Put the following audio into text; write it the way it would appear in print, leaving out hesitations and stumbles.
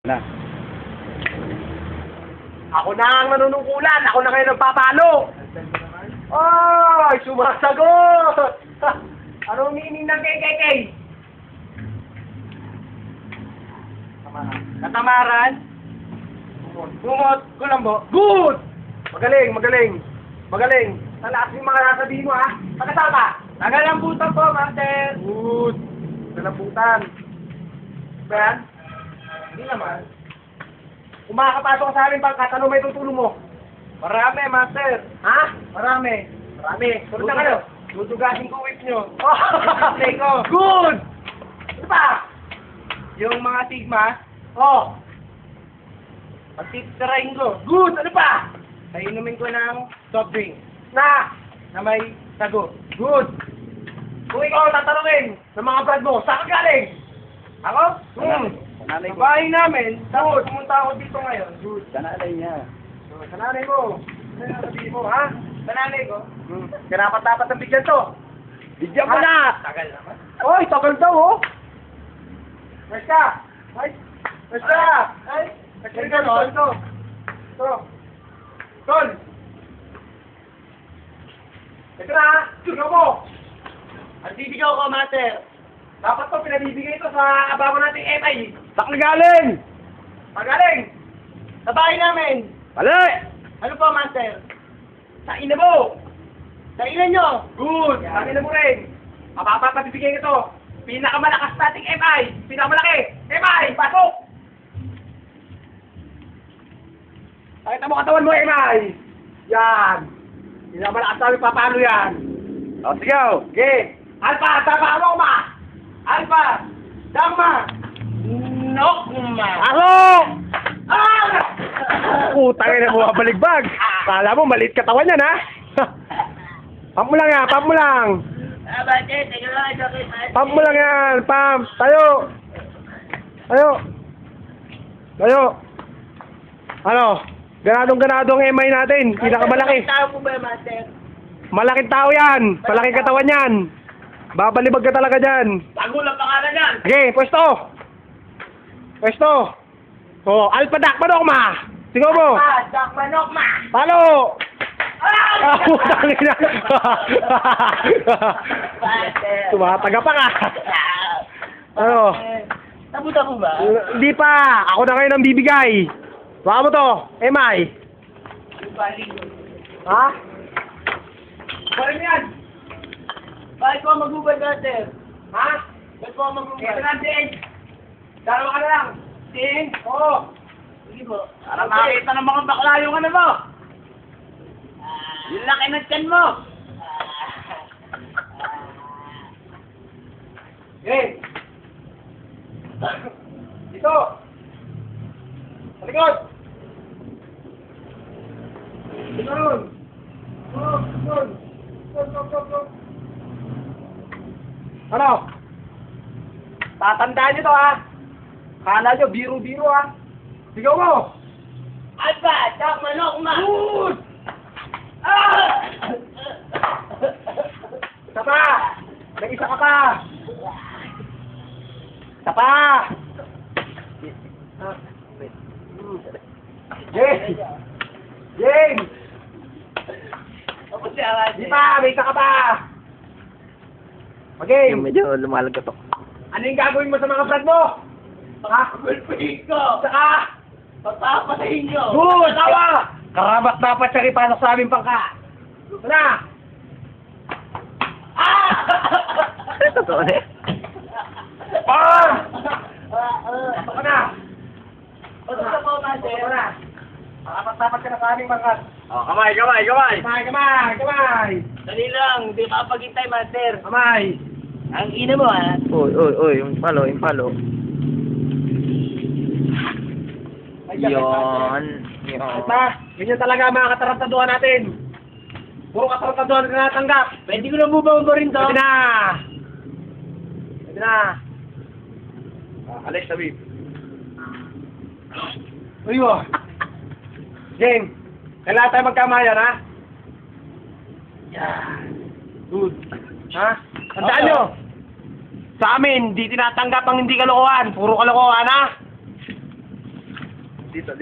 Na. Ako na ang nanunungkulan. Ako na kayo nagpapalo. Ay, sumasagot! Anong meaning ng KKK? Katamaran? Bungot? Kulambo? Good! Magaling, magaling. Magaling. Talaas yung mga nasabihin mo, ha? Pagkasama? Tagalambutan po, Master. Good. Tagalambutan. Ba yan? Hindi naman. Kung makakapasok ka sa amin, pagkat ano may tutulong mo? Marami, Master. Ha? Marami. Marami. Tulad na kayo. Dudugasin ko whip nyo. Play ko. Good! Ano pa? Yung mga sigma. Oh. Pagtitirahin ko. Good! Ano pa? Inumin ko ng soft drink. Na may sago. Good! Kung ikaw tatanungin sa mga brad mo, saan ka galing? Ako? Nanay Sa ko. bahay namin. Tapos pumunta ako dito ngayon. Good. Sa nanay niya. Sa nanay mo. Ano yung sabihin mo, ha? Sa nanay ko. Karapat-dapat ang bigyan to. Bigyan mo na! Tagal naman. Oy, tagal daw, oh. Where's ka? Ay, where's ka? Ay, nagkari ka, no? Ito. Tol. Ito na, ha? Sigaw mo. Ang sigaw ko, Master. Dapat to, pinabibigay ito sa ababo nating MI. Saan ka galing? Pagaling. Sa bahay namin. Pali! Ano po, Master? Sa ina mo! Sa ina nyo! Good! Sa ina mo rin! Mapapapabibigay ito! Pinakamalakas nating MI! Pinakamalaki! MI! Pasok! Pakita mo katawan mo, MI! Yan! Pinakamalakas namin papalo yan! O, sigaw! Okay! Alpha! Tama! Roma! Alpha! Dama! Nokma! Pasok! Ah! Putang ina mo, baligbag! Kala mo, maliit katawan yan, ha? Pump mo lang yan, pump mo lang! Pump mo lang yan, pump! Tayo! Tayo! Tayo! Ano? Ganadong-ganado ang MI natin. Pinakamalaki. Tao po ba, Master? Malaking tao yan. Malaking katawan yan. Babalibag ka talaga dyan. Tago lang pangalan yan! Okay, pwesto! Pwesto! Oh, Alpha Dak Manokma! Sigaw mo! Dak Manokma! Palo! Ah, putang ina! Tumataga pa ka! Ano? Nabuta mo ba? Hindi pa! Ako na ngayon ang bibigay! Baka mo to! MI! Ha? Balik mo yan! Bakit ko mag-ubad, Master? Ha? Bakit ko mag-ubad? Ito na, Dave! Dalawa ka na lang! Ting! Oo! Sige po. Para makita ng mga bakla yung ano mo! Yung laki ng tiyan mo! Okay! Dito! Sa likod! Dito ron! Ron! Ano? Tatandaan nyo to, ha? Kala nyo, biro-biro, ha? Sigaw mo! Alpha! Dak Manokma! Good! Ah! Isa pa! May isa ka pa! Isa pa! James! James! Di pa! May isa ka pa! Okay! Medyo lumalagot ako. Ano yung gagawin mo sa mga brad mo? Ha? Pagpulpihin ko! Saka! Pagpapatayin nyo! Good! Tawa! Karabat dapat siya ipasok sa aming pangka! Wala! Ah! Totoo na. Bam! Baka na! Basta po, Master! Baka na! Karabat dapat siya na sa aming pangka! Oh, kamay, kamay, kamay! Kamay, kamay, kamay! Dali lang, hindi makapaghintay, Master. Kamay! Ang ina mo, ha? Uy, yung palo, yung palo. Yon. Basta, ganyan talaga ang mga katarantaduhan natin. Puro katarantaduhan na natanggap. Pwede ko na bubamba rin to. Pwede na! Pwede na! Alex, sabi. Uyo! James, kailangan tayo magkamayan, ha? Yan. Good. Ha? Tandaan nyo! Sa amin, di tinatanggap ang hindi kalokohan. Puro kalokohan, ha? Dito.